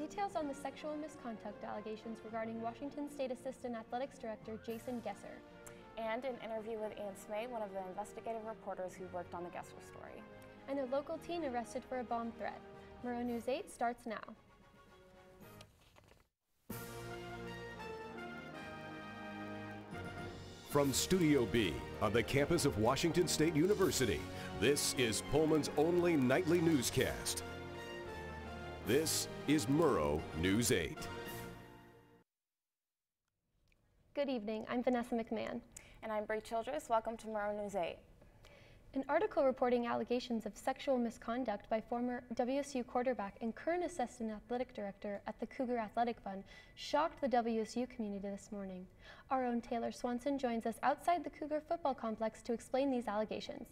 Details on the sexual misconduct allegations regarding Washington State Assistant Athletics Director Jason Gesser. And an interview with Ian Smay, one of the investigative reporters who worked on the Gesser story. And a local teen arrested for a bomb threat. Murrow News 8 starts now. From Studio B on the campus of Washington State University, this is Pullman's only nightly newscast. This is Murrow News 8. Good evening, I'm Vanessa McMahon. And I'm Bree Childress. Welcome to Murrow News 8. An article reporting allegations of sexual misconduct by former WSU quarterback and current assistant athletic director at the Cougar Athletic Fund shocked the WSU community this morning. Our own Taylor Swanson joins us outside the Cougar football complex to explain these allegations.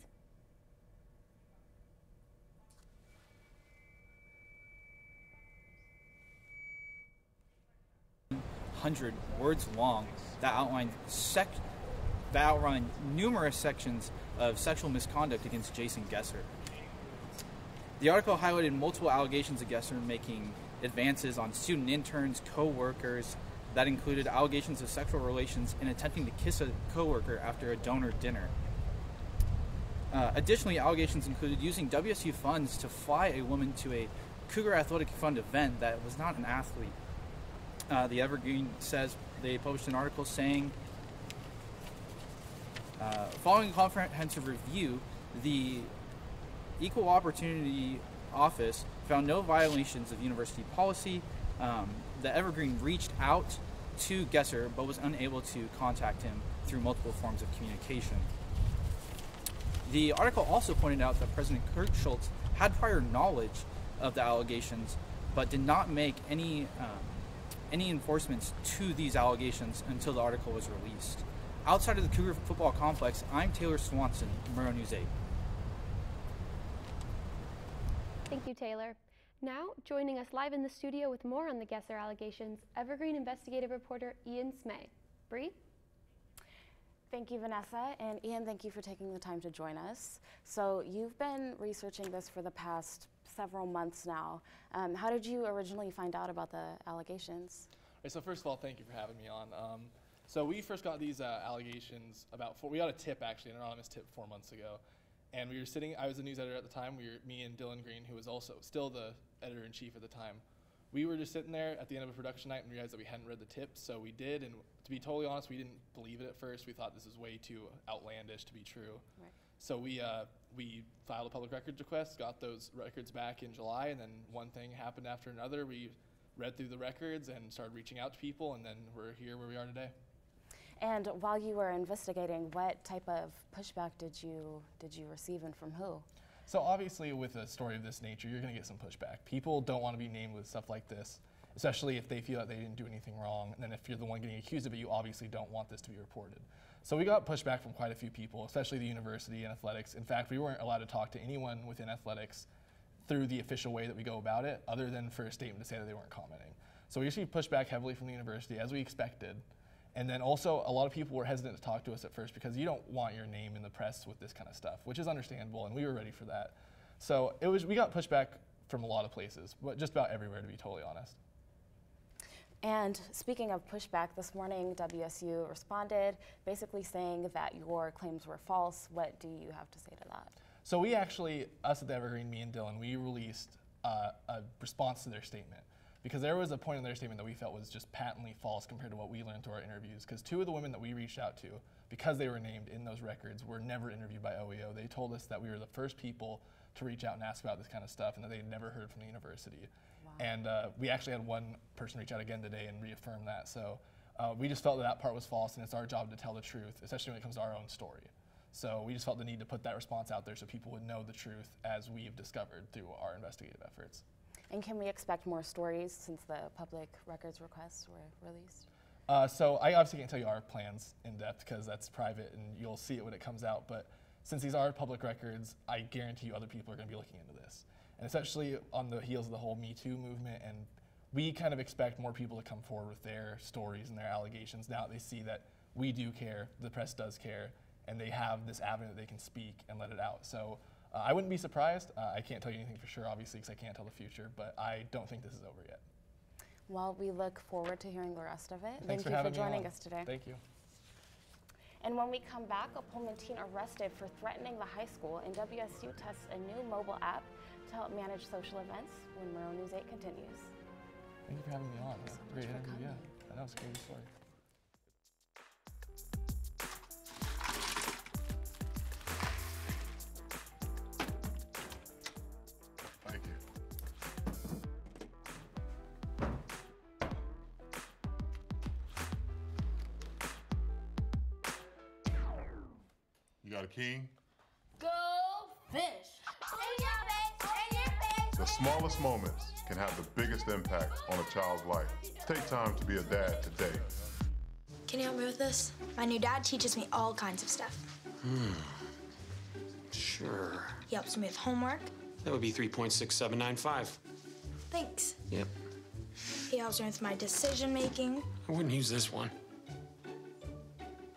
100 words long that outlined numerous sections of sexual misconduct against Jason Gesser. The article highlighted multiple allegations of Gesser making advances on student interns, co-workers, that included allegations of sexual relations and attempting to kiss a co-worker after a donor dinner. Additionally, allegations included using WSU funds to fly a woman to a Cougar Athletic Fund event that was not an athlete. The Evergreen says they published an article saying, following a comprehensive review, the Equal Opportunity Office found no violations of university policy. The Evergreen reached out to Gesser but was unable to contact him through multiple forms of communication. The article also pointed out that President Kurt Schultz had prior knowledge of the allegations but did not make any enforcements to these allegations until the article was released. Outside of the Cougar football complex, I'm Taylor Swanson, Murrow News 8. Thank you, Taylor. Now, joining us live in the studio with more on the Gesser allegations, Evergreen investigative reporter Ian Smay. Bree? Thank you, Vanessa, and Ian, thank you for taking the time to join us. So you've been researching this for the past several months now. How did you originally find out about the allegations? Right, so first of all, thank you for having me on. So we first got these allegations we got a tip, actually, an anonymous tip 4 months ago. And we were sitting, I was the news editor at the time, me and Dylan Green, who was also still the editor-in-chief at the time. We were just sitting there at the end of a production night and realized that we hadn't read the tip, so we did, and to be totally honest, we didn't believe it at first. We thought this was way too outlandish to be true. Right. So we filed a public records request, got those records back in July, and then one thing happened after another. We read through the records and started reaching out to people, and then we're here where we are today. And while you were investigating, what type of pushback did you receive and from who? So obviously with a story of this nature, you're going to get some pushback. People don't want to be named with stuff like this, especially if they feel that they didn't do anything wrong. And then if you're the one getting accused of it, you obviously don't want this to be reported. So we got pushback from quite a few people, especially the university and athletics. In fact, we weren't allowed to talk to anyone within athletics through the official way that we go about it, other than for a statement to say that they weren't commenting. So we received pushback heavily from the university, as we expected. And then also, a lot of people were hesitant to talk to us at first because you don't want your name in the press with this kind of stuff, which is understandable, and we were ready for that. So we got pushback from a lot of places, but just about everywhere, to be totally honest. And speaking of pushback, this morning WSU responded, basically saying that your claims were false. What do you have to say to that? So we actually, us at the Evergreen, me and Dylan, we released a response to their statement. Because there was a point in their statement that we felt was just patently false compared to what we learned through our interviews. Because two of the women that we reached out to, because they were named in those records, were never interviewed by OEO. They told us that we were the first people to reach out and ask about this kind of stuff and that they had never heard from the university. Wow. And we actually had one person reach out again today and reaffirm that. So we just felt that that part was false, and it's our job to tell the truth, especially when it comes to our own story. So we just felt the need to put that response out there so people would know the truth as we have discovered through our investigative efforts. And can we expect more stories since the public records requests were released? So I obviously can't tell you our plans in depth because that's private and you'll see it when it comes out. But since these are public records, I guarantee you other people are going to be looking into this. And especially on the heels of the whole Me Too movement, and we kind of expect more people to come forward with their stories and their allegations now that they see that we do care, the press does care, and they have this avenue that they can speak and let it out. So I wouldn't be surprised. I can't tell you anything for sure, obviously, because I can't tell the future, but I don't think this is over yet. Well, we look forward to hearing the rest of it. Thanks Thank you for joining on. us today. Thank you. And when we come back, a Pullman teen arrested for threatening the high school, and WSU tests a new mobile app to help manage social events when Murrow News 8 continues. Thank you for having me on. Thanks so Great much for interview. coming. Yeah, that was a great story. Thank you. You got a king? Go fish! In your face! In your face! The smallest moments can have the biggest impact on a child's life. Take time to be a dad today. Can you help me with this? My new dad teaches me all kinds of stuff. Sure. He helps me with homework. That would be 3.6795. Thanks. Yep. He helps me with my decision making. I wouldn't use this one.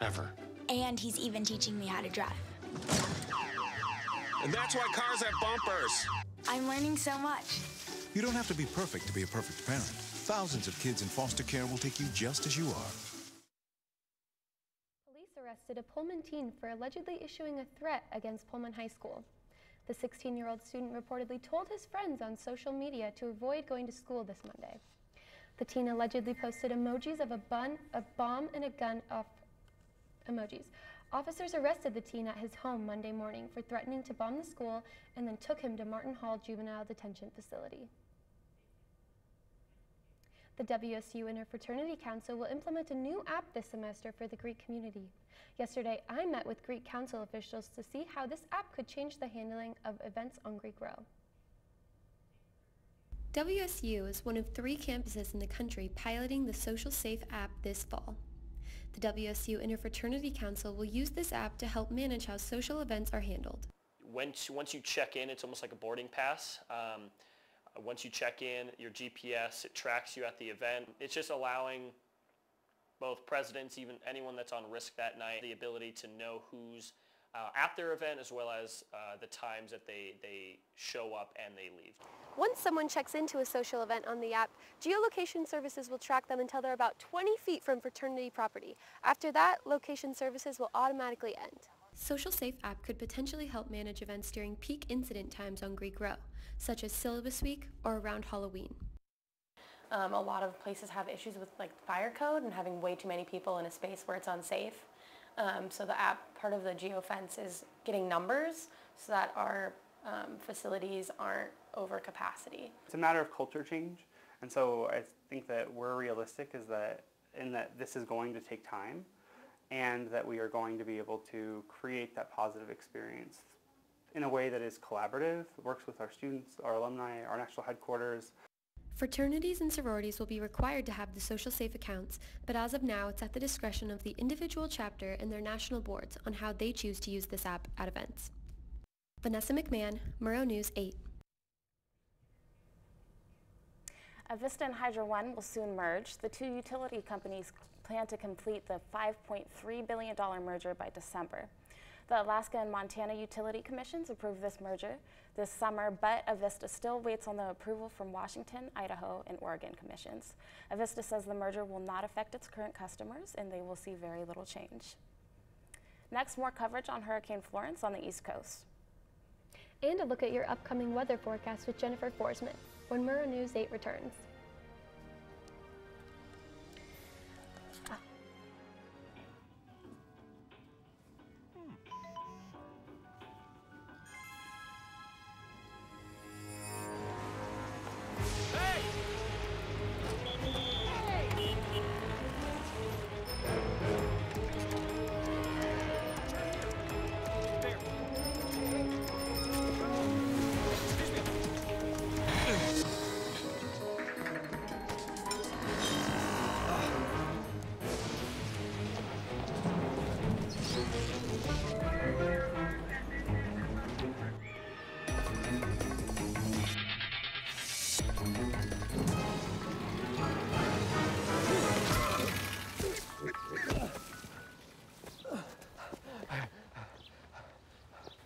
Ever. And he's even teaching me how to drive. And that's why cars have bumpers. I'm learning so much. You don't have to be perfect to be a perfect parent. Thousands of kids in foster care will take you just as you are. Police arrested a Pullman teen for allegedly issuing a threat against Pullman High School. The 16-year-old student reportedly told his friends on social media to avoid going to school this Monday. The teen allegedly posted emojis of a bomb, and a gun off emojis. Officers arrested the teen at his home Monday morning for threatening to bomb the school and then took him to Martin Hall Juvenile Detention Facility. The WSU Interfraternity Council will implement a new app this semester for the Greek community. Yesterday, I met with Greek Council officials to see how this app could change the handling of events on Greek Row. WSU is one of 3 campuses in the country piloting the Social Safe app this fall. The WSU Interfraternity Council will use this app to help manage how social events are handled. Once you check in, it's almost like a boarding pass. Once you check in, your GPS, it tracks you at the event. It's just allowing both presidents, even anyone that's on risk that night, the ability to know who's at their event as well as the times that they show up and they leave. Once someone checks into a social event on the app, geolocation services will track them until they're about 20 feet from fraternity property. After that, location services will automatically end. Social Safe app could potentially help manage events during peak incident times on Greek Row, such as Syllabus Week or around Halloween. A lot of places have issues with like fire code and having way too many people in a space where it's unsafe. So the app, part of the geofence is getting numbers so that our facilities aren't over capacity. It's a matter of culture change, and so I think that we're realistic is that this is going to take time, and that we are going to be able to create that positive experience in a way that is collaborative, works with our students, our alumni, our national headquarters. Fraternities and sororities will be required to have the Social Safe accounts, but as of now, it's at the discretion of the individual chapter and their national boards on how they choose to use this app at events. Vanessa McMahon, Murrow News 8. Avista and Hydro One will soon merge. The 2 utility companies plan to complete the $5.3 billion merger by December. The Alaska and Montana Utility Commissions approved this merger this summer, but Avista still waits on the approval from Washington, Idaho, and Oregon commissions. Avista says the merger will not affect its current customers and they will see very little change. Next, more coverage on Hurricane Florence on the East Coast. And a look at your upcoming weather forecast with Jennifer Forsman when Murrow News 8 returns.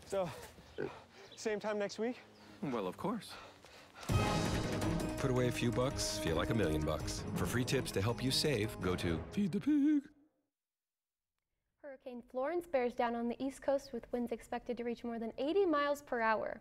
So, same time next week? Well, of course. put away a few bucks, feel like $1,000,000. For free tips to help you save, go to Feed the Pig. Hurricane Florence bears down on the East Coast with winds expected to reach more than 80 miles per hour.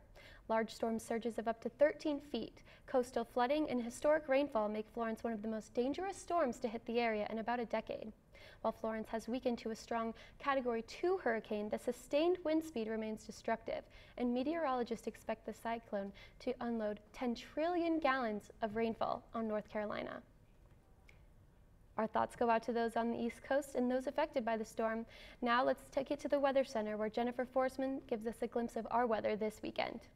Large storm surges of up to 13 feet. Coastal flooding and historic rainfall make Florence one of the most dangerous storms to hit the area in about a decade. While Florence has weakened to a strong Category 2 hurricane, the sustained wind speed remains destructive, and meteorologists expect the cyclone to unload 10 trillion gallons of rainfall on North Carolina. Our thoughts go out to those on the East Coast and those affected by the storm. Now let's take it to the Weather Center, where Jennifer Forsman gives us a glimpse of our weather this weekend.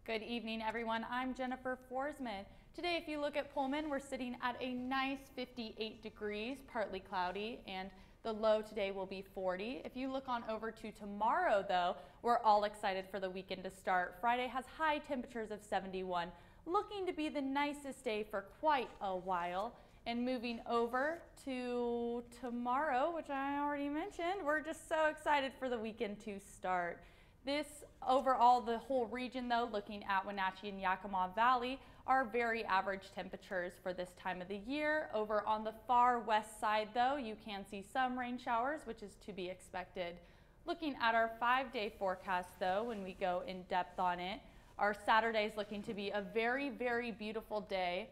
Good evening, everyone. I'm Jennifer Forsman. Today, if you look at Pullman, we're sitting at a nice 58 degrees, partly cloudy, and the low today will be 40. If you look on over to tomorrow, though, we're all excited for the weekend to start. Friday has high temperatures of 71, looking to be the nicest day for quite a while. And moving over to tomorrow, which I already mentioned, we're just so excited for the weekend to start. This overall, the whole region though, looking at Wenatchee and Yakima Valley, are very average temperatures for this time of the year. Over on the far west side though, you can see some rain showers, which is to be expected. Looking at our 5-day forecast though, when we go in depth on it, our Saturday is looking to be a very, very beautiful day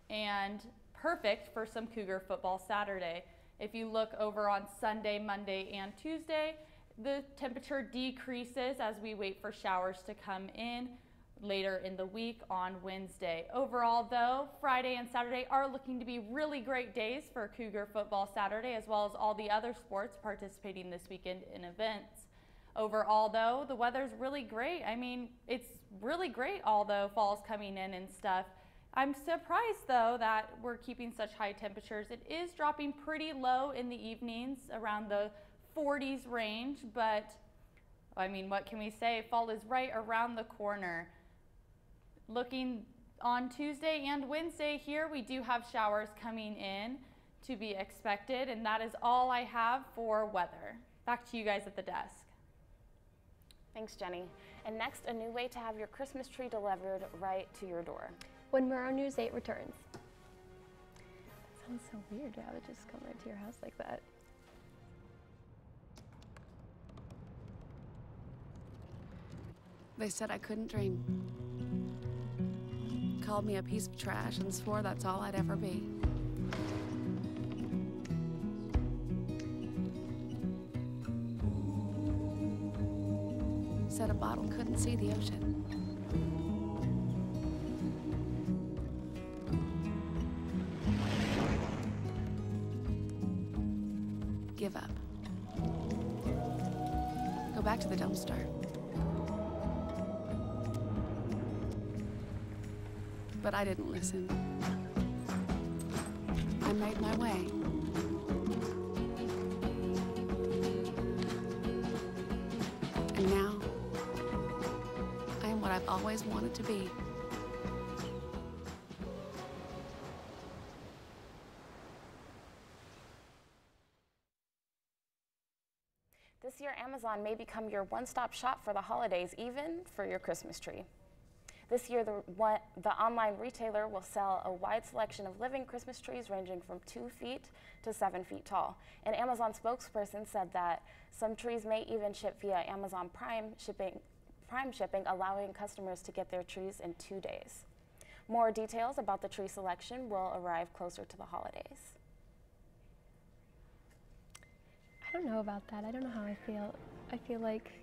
and perfect for some Cougar football Saturday. If you look over on Sunday, Monday, and Tuesday, the temperature decreases as we wait for showers to come in later in the week on Wednesday. Overall though, Friday and Saturday are looking to be really great days for Cougar football Saturday, as well as all the other sports participating this weekend in events. Overall though, the weather's really great. I mean, it's really great although fall's coming in and stuff. I'm surprised though that we're keeping such high temperatures. It is dropping pretty low in the evenings, around the 40s range, but I mean, what can we say? Fall is right around the corner. Looking on Tuesday and Wednesday here, we do have showers coming in to be expected, and that is all I have for weather. Back to you guys at the desk. Thanks, Jenny. And next, a new way to have your Christmas tree delivered right to your door. When Murrow News 8 returns. That sounds so weird to have it just come right to your house like that. They said I couldn't dream. Called me a piece of trash and swore that's all I'd ever be. Said a bottle couldn't see the ocean. Give up. Go back to the dumpster. But I didn't listen. I made my way. And now, I am what I've always wanted to be. This year, Amazon may become your one-stop shop for the holidays, even for your Christmas tree. This year, the online retailer will sell a wide selection of living Christmas trees ranging from 2 feet to 7 feet tall. An Amazon spokesperson said that some trees may even ship via Amazon Prime shipping, allowing customers to get their trees in 2 days. More details about the tree selection will arrive closer to the holidays. I don't know about that. I don't know how I feel. I feel like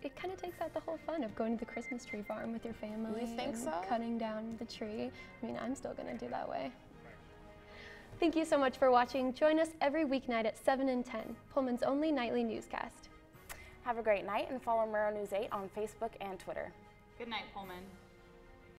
it kind of takes out the whole fun of going to the Christmas tree farm with your family. You think so? Cutting down the tree. I mean, I'm still gonna do that way. Thank you so much for watching. Join us every weeknight at 7 and 10, Pullman's only nightly newscast. Have a great night and follow Murrow News 8 on Facebook and Twitter. Good night, Pullman.